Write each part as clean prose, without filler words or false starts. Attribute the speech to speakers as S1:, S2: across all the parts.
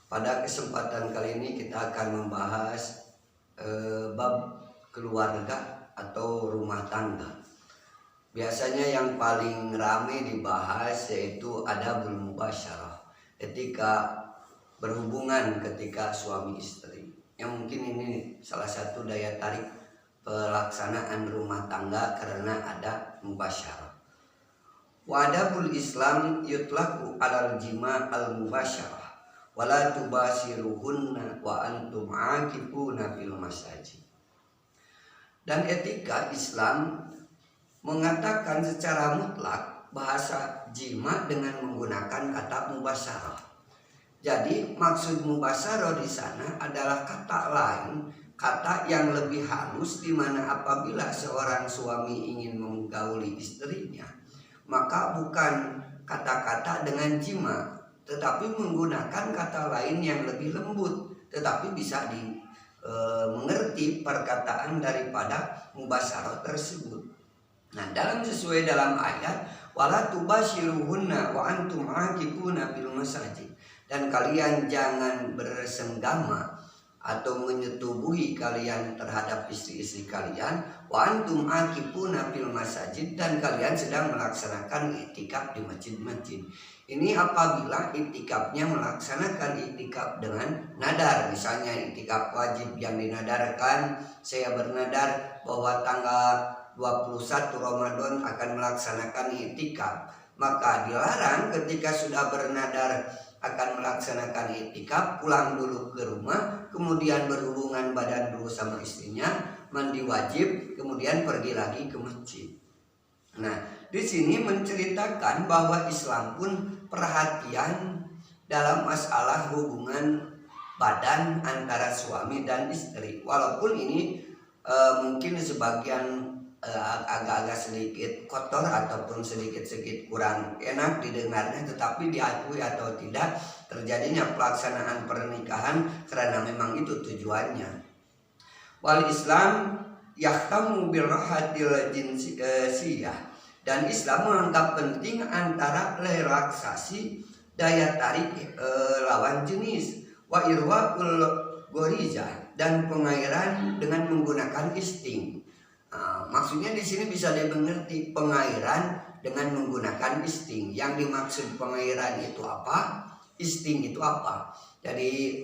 S1: Pada kesempatan kali ini kita akan membahas bab keluarga atau rumah tangga. Biasanya yang paling ramai dibahas yaitu adabul mubasyarah, etika berhubungan ketika suami istri. Yang mungkin ini salah satu daya tarik pelaksanaan rumah tangga karena ada mubasyarah. Wa adabul Islam yutlaqu alal jima' al mubasyarah wala tubasiruhunna wa antum aakifuna fil masajid. Dan etika Islam mengatakan secara mutlak bahasa jima dengan menggunakan kata mubasyarah. Jadi maksud mubasyarah di sana adalah kata lain, kata yang lebih halus, di mana apabila seorang suami ingin menggauli istrinya, maka bukan kata-kata dengan jima, tetapi menggunakan kata lain yang lebih lembut, tetapi bisa mengerti perkataan daripada mubasyarah tersebut. Nah, sesuai dalam ayat wala tubasyiruhunna wa antum aakifuna fil masajid, dan kalian jangan bersenggama atau menyetubuhi kalian terhadap istri-istri kalian, wa antum aakifuna fil masajid, dan kalian sedang melaksanakan iktikaf di masjid-masjid. Ini apabila iktikafnya melaksanakan iktikaf dengan nadar. Misalnya iktikaf wajib yang dinadarkan, saya bernadar bahwa tanggal 21 Ramadan akan melaksanakan iktikaf, maka dilarang ketika sudah bernadar akan melaksanakan iktikaf pulang dulu ke rumah, kemudian berhubungan badan dulu sama istrinya, mandi wajib, kemudian pergi lagi ke masjid. Nah, di sini menceritakan bahwa Islam pun perhatian dalam masalah hubungan badan antara suami dan istri. Walaupun ini mungkin sebagian agak-agak sedikit kotor ataupun sedikit-sedikit kurang enak didengarnya, tetapi diakui atau tidak terjadinya pelaksanaan pernikahan karena memang itu tujuannya. Wal Islam yahtamu birrahatil jinsiyah, dan Islam menganggap penting antara relaksasi daya tarik lawan jenis, wa irwaul goriza, dan pengairan dengan menggunakan insting. Maksudnya di sini bisa dimengerti pengairan dengan menggunakan insting. Yang dimaksud pengairan itu apa? Insting itu apa? Jadi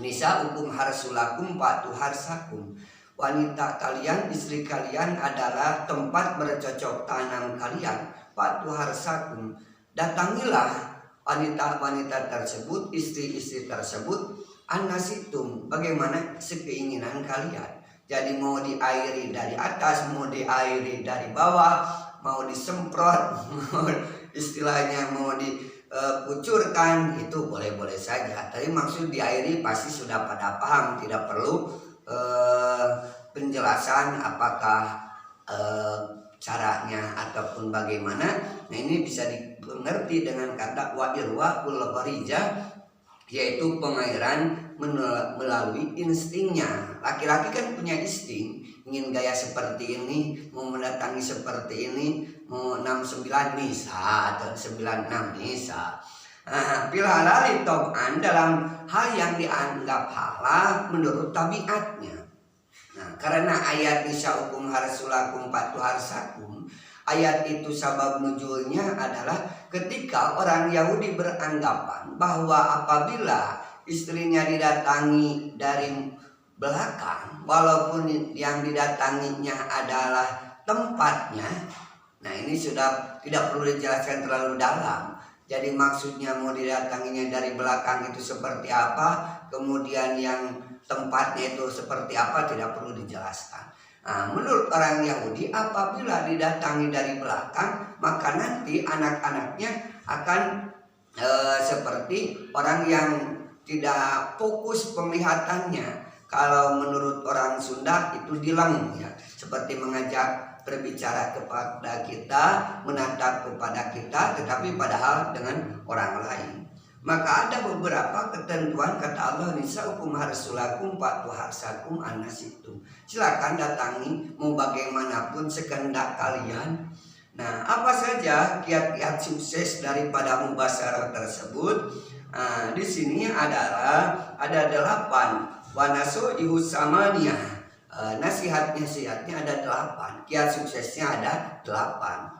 S1: nisa hukum harsulakum patu harsakum. Wanita kalian, istri kalian adalah tempat bercocok tanam kalian. Patu harsakum. Datangilah wanita-wanita tersebut, istri-istri tersebut, anasitum, bagaimana sekeinginan kalian. Jadi mau diairi dari atas, mau diairi dari bawah, mau disemprot, istilahnya mau dikucurkan, itu boleh-boleh saja. Tapi maksud diairi pasti sudah pada paham, tidak perlu penjelasan apakah caranya ataupun bagaimana. Nah, ini bisa dimengerti dengan kata wa irwaul gharija, yaitu pengairan melalui instingnya. Laki-laki kan punya insting, ingin gaya seperti ini, mau mendatangi seperti ini, mau 69 nisa atau 96 nisa. Fil halal tob'an, dalam hal yang dianggap halal menurut tabiatnya. Nah, karena ayat nisa hukum harsulakum patu harsakum, ayat itu sabab nuzulnya adalah ketika orang Yahudi beranggapan bahwa apabila istrinya didatangi dari belakang, walaupun yang didatanginya adalah tempatnya, nah ini sudah tidak perlu dijelaskan terlalu dalam. Jadi maksudnya mau didatanginya dari belakang itu seperti apa, kemudian yang tempatnya itu seperti apa, tidak perlu dijelaskan. Nah, menurut orang Yahudi apabila didatangi dari belakang, maka nanti anak-anaknya akan seperti orang yang tidak fokus penglihatannya. Kalau menurut orang Sunda itu dileng, ya, seperti mengajak berbicara kepada kita, menatap kepada kita, tetapi padahal dengan orang lain. Maka ada beberapa ketentuan, kata Allah, nisa hukum harsulakum patu harsakum anasitum. Silakan datangi mau bagaimanapun sekehendak kalian. Nah, apa saja kiat-kiat sukses daripada mubasyarah tersebut? Nah, di sini ada 8 wanaso ihusamaniyah. Nasihatnya ada 8, kiat suksesnya ada 8.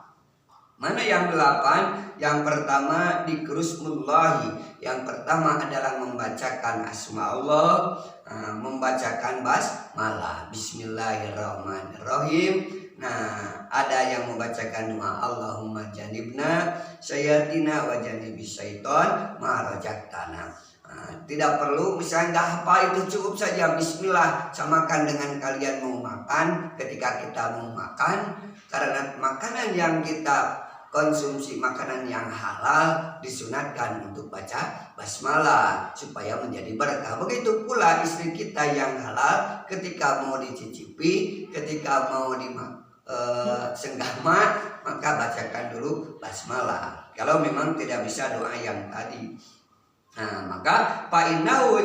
S1: Mana yang 8? Yang pertama dikrusmullahi. Yang pertama adalah membacakan asma Allah, membacakan basmalah, bismillahirrahmanirrahim. Nah, ada yang membacakan doa Allahumma janibna syayatina wa janibis syaiton ma razaqtana. Tidak perlu misalnya nggak apa itu, cukup saja bismillah, samakan dengan kalian mau makan. Ketika kita mau makan, karena makanan yang kita konsumsi makanan yang halal, disunatkan untuk baca basmalah supaya menjadi berkah. Begitu pula istri kita yang halal, ketika mau dicicipi, ketika mau senggama, maka bacakan dulu basmalah. Kalau memang tidak bisa doa yang tadi, nah maka fa'innahu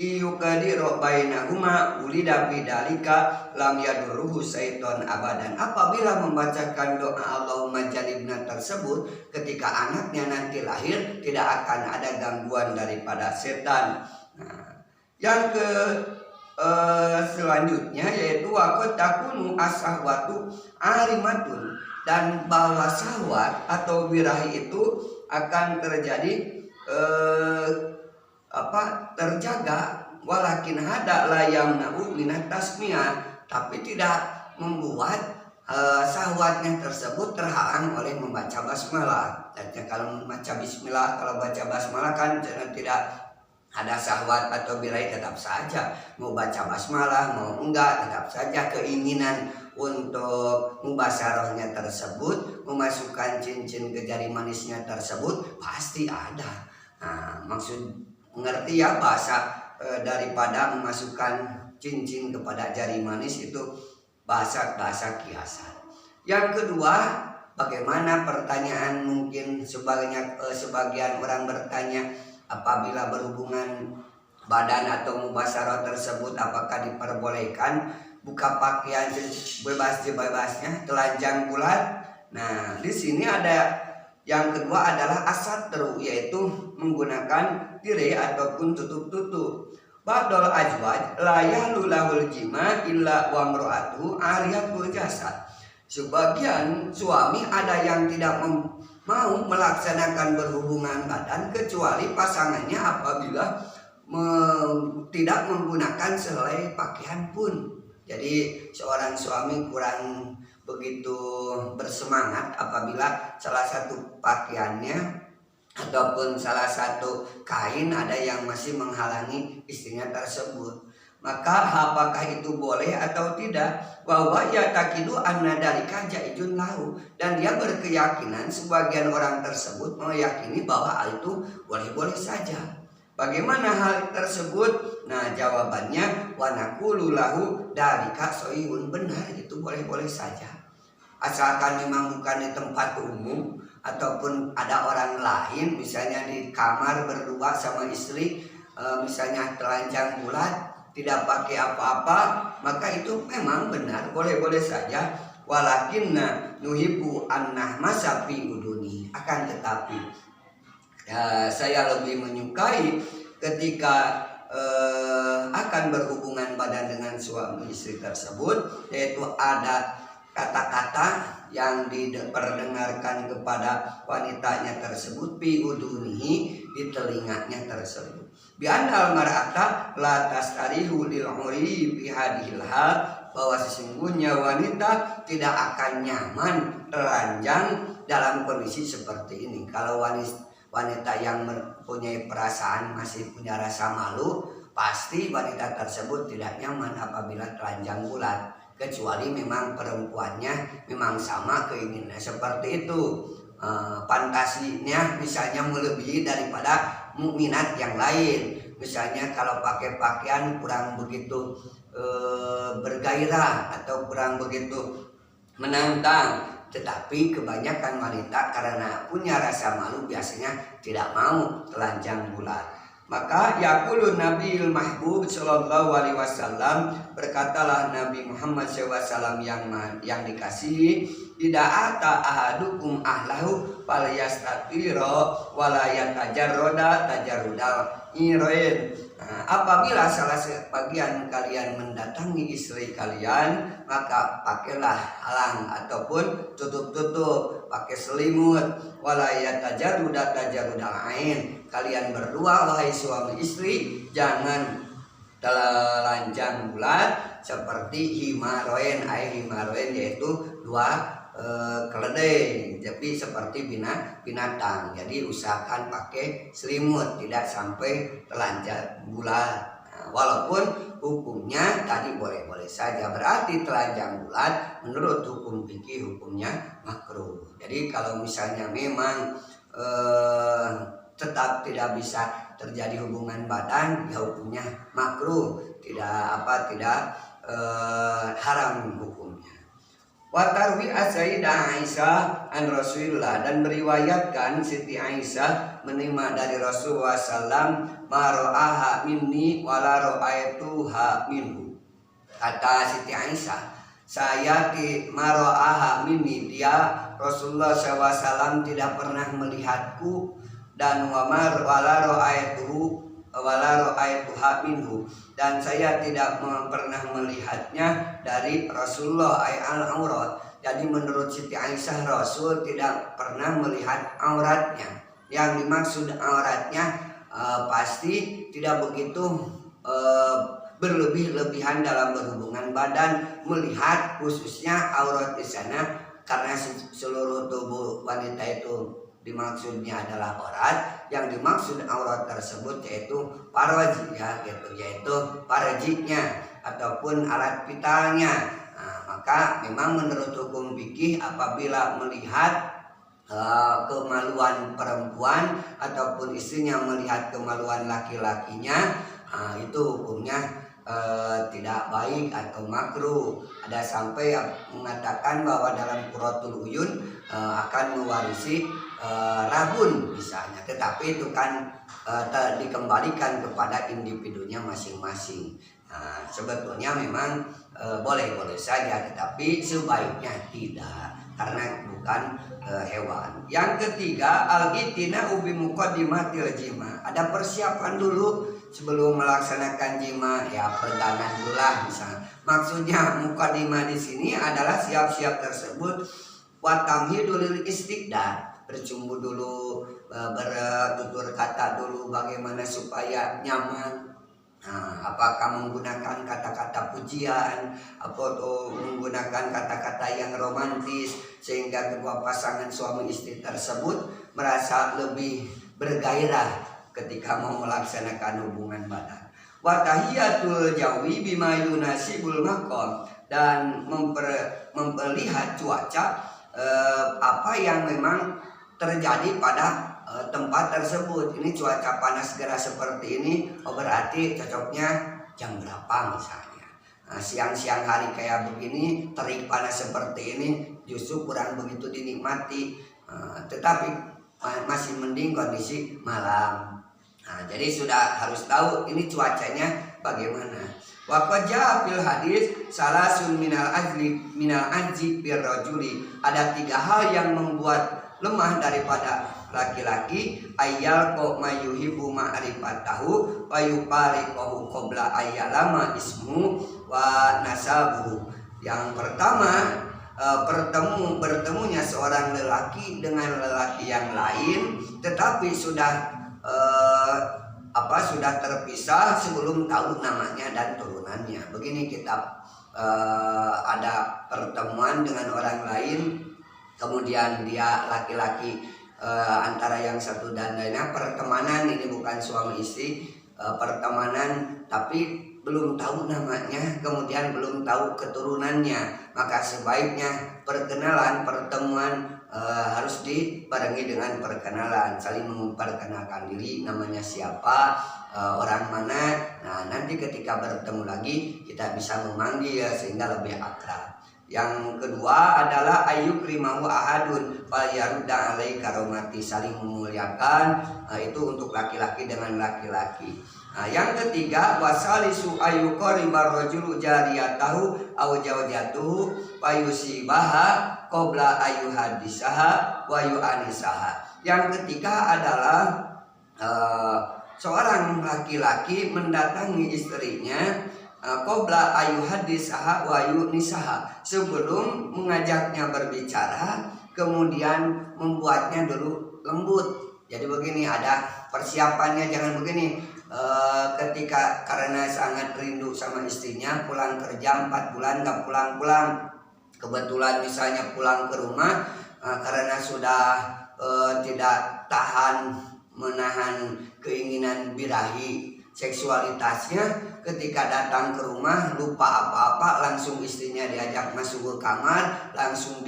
S1: iyukadiru bainahuma ulida bidalika lam yadurruhu syaiton abadan. Apabila membacakan doa Allahumma janibna tersebut, ketika anaknya nanti lahir, tidak akan ada gangguan daripada setan. Nah, yang selanjutnya yaitu waqad takunu asahwatu arimatun, dan bahwa syahwat atau birahi itu akan terjadi terjaga, walakin hada la yamna'u minat tasmiyah, tapi tidak membuat syahwatnya tersebut terhalang oleh membaca basmalah. Dan kalau membaca bismillah, kalau baca basmalah kan tidak ada syahwat atau birahi, tetap saja mau baca basmalah mau enggak, tetap saja keinginan untuk mubasyarahnya tersebut, memasukkan cincin ke jari manisnya tersebut pasti ada. Nah, maksud mengerti ya bahasa daripada memasukkan cincin kepada jari manis itu bahasa kiasan. Yang kedua, bagaimana pertanyaan mungkin sebagian orang bertanya, apabila berhubungan badan atau mubasyarah tersebut apakah diperbolehkan buka pakaian bebas-bebasnya, telanjang bulat? Nah, di sini ada yang kedua adalah asatru, yaitu menggunakan tirai ataupun tutup-tutup. Ba'dul ajwaj la yahlulahul jima illa wa mra'atuhu ariyatul jasad. Sebagian suami ada yang tidak mau melaksanakan berhubungan badan kecuali pasangannya apabila tidak menggunakan sehelai pakaian pun. Jadi seorang suami kurang begitu bersemangat apabila salah satu pakaiannya ataupun salah satu kain ada yang masih menghalangi istrinya tersebut. Maka apakah itu boleh atau tidak? Bahwa ya takidu anna dalika jaizun lahu, dan dia berkeyakinan, sebagian orang tersebut meyakini bahwa hal itu boleh-boleh saja. Bagaimana hal tersebut? Nah, jawabannya wa naqulu lahu dalika sahihun, benar itu boleh-boleh saja. Asalkan memang bukan di tempat umum ataupun ada orang lain, misalnya di kamar berdua sama istri, misalnya telanjang bulat, tidak pakai apa-apa, maka itu memang benar, boleh-boleh saja. Walakinna nuhibu annah masafi uduni, akan tetapi saya lebih menyukai ketika akan berhubungan badan dengan suami istri tersebut, yaitu ada kata-kata yang diperdengarkan kepada wanitanya tersebut fi udunihi, di telinganya tersebut. Bi annal mar'ata la tastarihu lil umri fi hadhil hal, bahwa sesungguhnya wanita tidak akan nyaman telanjang dalam kondisi seperti ini. Kalau wanita yang mempunyai perasaan, masih punya rasa malu, pasti wanita tersebut tidak nyaman apabila telanjang bulat, kecuali memang perempuannya memang sama keinginannya seperti itu. Fantasinya misalnya melebihi daripada mukminat yang lain. Misalnya kalau pakai pakaian kurang begitu bergairah atau kurang begitu menantang, tetapi kebanyakan wanita karena punya rasa malu biasanya tidak mau telanjang bulat. Maka yaqulu Nabiul Mahbub sallallahu alaihi wasallam, berkatalah Nabi Muhammad SAW yang dikasihi, Ida ata ahadukum ahlahu falyastatira wala yatajarrada tajarrudal iroin. Apabila salah sebagian kalian mendatangi istri kalian, maka pakailah halang ataupun tutup-tutup, pakai selimut. Wala yatajarruda tajarrudal ain. Kalian berdua wahai suami istri jangan telanjang bulat seperti himaroen. Himaroen yaitu dua keledai, tapi seperti binatang. Jadi usahakan pakai selimut, tidak sampai telanjang bulat. Walaupun hukumnya tadi boleh-boleh saja, berarti telanjang bulat menurut hukum fikih hukumnya makruh. Jadi kalau misalnya memang tetap tidak bisa terjadi hubungan badan, ya hukumnya makruh, tidak haram hukumnya. Wa tarwi Sayyidah Aisyah an Rasulullah, dan meriwayatkan Siti Aisyah menerima dari Rasulullah sallam maro'aha minni wala ro'aituha minhu. Kata Siti Aisyah, saya maro'aha minni, dia Rasulullah SAW tidak pernah melihatku, dan wala ro'aituha minhu, dan saya tidak pernah melihatnya dari Rasulullah al-aurat. Jadi menurut Siti Aisyah, Rasul tidak pernah melihat auratnya. Yang dimaksud auratnya pasti tidak begitu berlebih-lebihan dalam berhubungan badan, melihat khususnya aurat di sana, karena seluruh tubuh wanita itu dimaksudnya adalah aurat. Yang dimaksud aurat tersebut yaitu farji, yaitu farjinya ataupun alat vitalnya. Maka memang menurut hukum fikih apabila melihat kemaluan perempuan ataupun istrinya melihat kemaluan laki-lakinya, itu hukumnya tidak baik atau makruh. Ada sampai mengatakan bahwa dalam Qurratul Uyun akan mewarisi rabun misalnya, tetapi itu kan dikembalikan kepada individunya masing-masing. Sebetulnya memang boleh-boleh saja, tetapi sebaiknya tidak, karena bukan hewan. Yang ketiga, al-itina'u bi muqaddimatil jima. Ada persiapan dulu sebelum melaksanakan jima, ya peregangan dulu lah misalnya. Maksudnya muqaddimah di sini adalah siap-siap tersebut wa tamhidul istiqdad, bercumbu dulu, bertutur kata dulu bagaimana supaya nyaman. Apakah menggunakan kata-kata pujian atau menggunakan kata-kata yang romantis sehingga kedua pasangan suami istri tersebut merasa lebih bergairah ketika mau melaksanakan hubungan badan. Wa tahiyatul jawi bima yunasibul maqam, dan melihat cuaca apa yang memang terjadi pada tempat tersebut. Ini cuaca panas gerah seperti ini, berarti cocoknya jam berapa misalnya. Siang-siang hari kayak begini, terik panas seperti ini, justru kurang begitu dinikmati. Tetapi masih mending kondisi malam. Jadi sudah harus tahu ini cuacanya bagaimana. Wa qad jaa fil hadis salasun minal ajzi bir rajuli. Ada 3 hal yang membuat lemah daripada laki-laki, ayyal ko mayuhibu ma'rifatahu wa yufariqahu qabla ayyalama ismu wa nasabuhu. Yang pertama, bertemunya seorang lelaki dengan lelaki yang lain, tetapi sudah terpisah sebelum tahu namanya dan turunannya. Begini kitab, ada pertemuan dengan orang lain, kemudian dia laki-laki antara yang satu dan lainnya pertemanan, ini bukan suami istri, pertemanan tapi belum tahu namanya, kemudian belum tahu keturunannya, maka sebaiknya pertemuan harus dibarengi dengan perkenalan, saling memperkenalkan diri, namanya siapa, orang mana. Nah, nanti ketika bertemu lagi kita bisa memanggil sehingga lebih akrab. Yang kedua adalah ayyukrimahu ahadun fal yarudda alai karomati, saling memuliakan, itu untuk laki-laki dengan laki-laki. Yang ketiga wasalisu ayyuqaribar rajulu jariyatahu aw zawjatuhu fayusibaha qabla ayyuhadisaha wa yu'anisaha. Yang ketiga adalah seorang laki-laki mendatangi istrinya qabla ayyuhadisaha wa yu'nisaha, sebelum mengajaknya berbicara kemudian membuatnya dulu lembut. Jadi begini, ada persiapannya, jangan begini ketika karena sangat rindu sama istrinya, pulang kerja 4 bulan gak pulang-pulang, kebetulan misalnya pulang ke rumah karena sudah tidak tahan menahan keinginan birahi seksualitasnya, ketika datang ke rumah lupa apa-apa, langsung istrinya diajak masuk ke kamar, langsung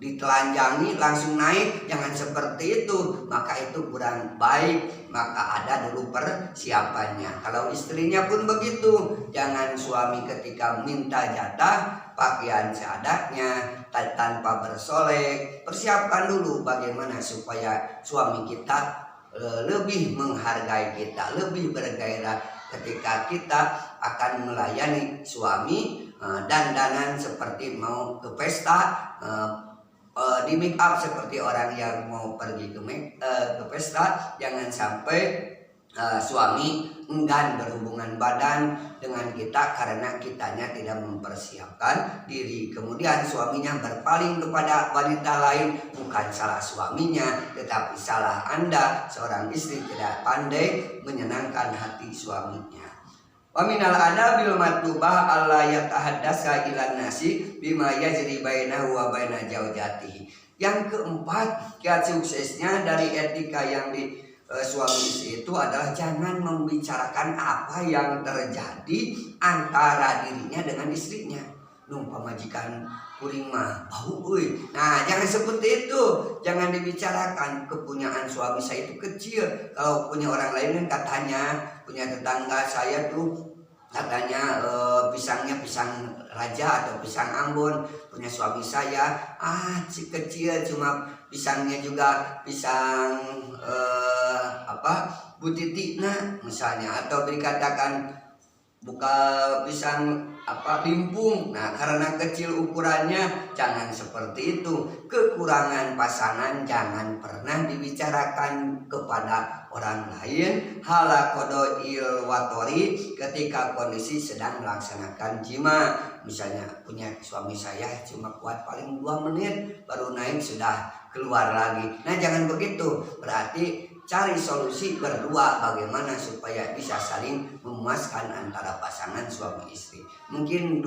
S1: ditelanjangi, langsung naik. Jangan seperti itu, maka itu kurang baik. Maka ada dulu persiapannya. Kalau istrinya pun begitu, jangan suami ketika minta jatah pakaian seadanya tanpa bersolek. Persiapkan dulu bagaimana supaya suami kita lebih menghargai kita, lebih bergairah ketika kita akan melayani suami. Dandanan seperti mau ke pesta, di make up seperti orang yang mau pergi ke pesta. Jangan sampai suami enggan berhubungan badan dengan kita karena kitanya tidak mempersiapkan diri. Kemudian suaminya berpaling kepada wanita lain, bukan salah suaminya tetapi salah Anda, seorang istri tidak pandai menyenangkan hati suaminya. Wa minal adabil matlubah alla yatahaddasa ilan nasi bima yajri bainahu wa baina zaujatihi. Yang keempat, kiat suksesnya dari etika yang di suami istri itu adalah jangan membicarakan apa yang terjadi antara dirinya dengan istrinya. Pamajikan kuring mah bau euy. Nah, jangan seperti itu. Jangan dibicarakan kepunyaan suami saya itu kecil. Kalau punya orang lain kan katanya, punya tetangga saya tuh katanya pisangnya pisang raja atau pisang Ambon. Punya suami saya si kecil, cuma pisangnya juga pisang butitina misalnya, atau dikatakan buka pisang limpung. Nah, karena kecil ukurannya, jangan seperti itu. Kekurangan pasangan jangan pernah dibicarakan kepada orang lain. Halakodoil watori, ketika kondisi sedang melaksanakan jima. Misalnya punya suami saya cuma kuat paling 2 menit, baru naik sudah keluar lagi. Nah, jangan begitu. Berarti cari solusi berdua bagaimana supaya bisa saling memuaskan antara pasangan suami istri. Mungkin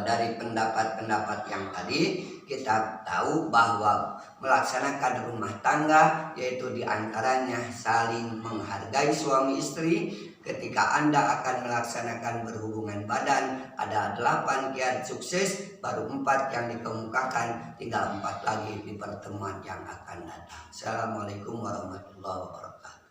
S1: dari pendapat-pendapat yang tadi kita tahu bahwa melaksanakan rumah tangga yaitu diantaranya saling menghargai suami istri. Ketika Anda akan melaksanakan berhubungan badan, ada 8 kiat sukses, baru 4 yang dikemukakan, tinggal 4 lagi di pertemuan yang akan datang. Assalamualaikum warahmatullahi wabarakatuh.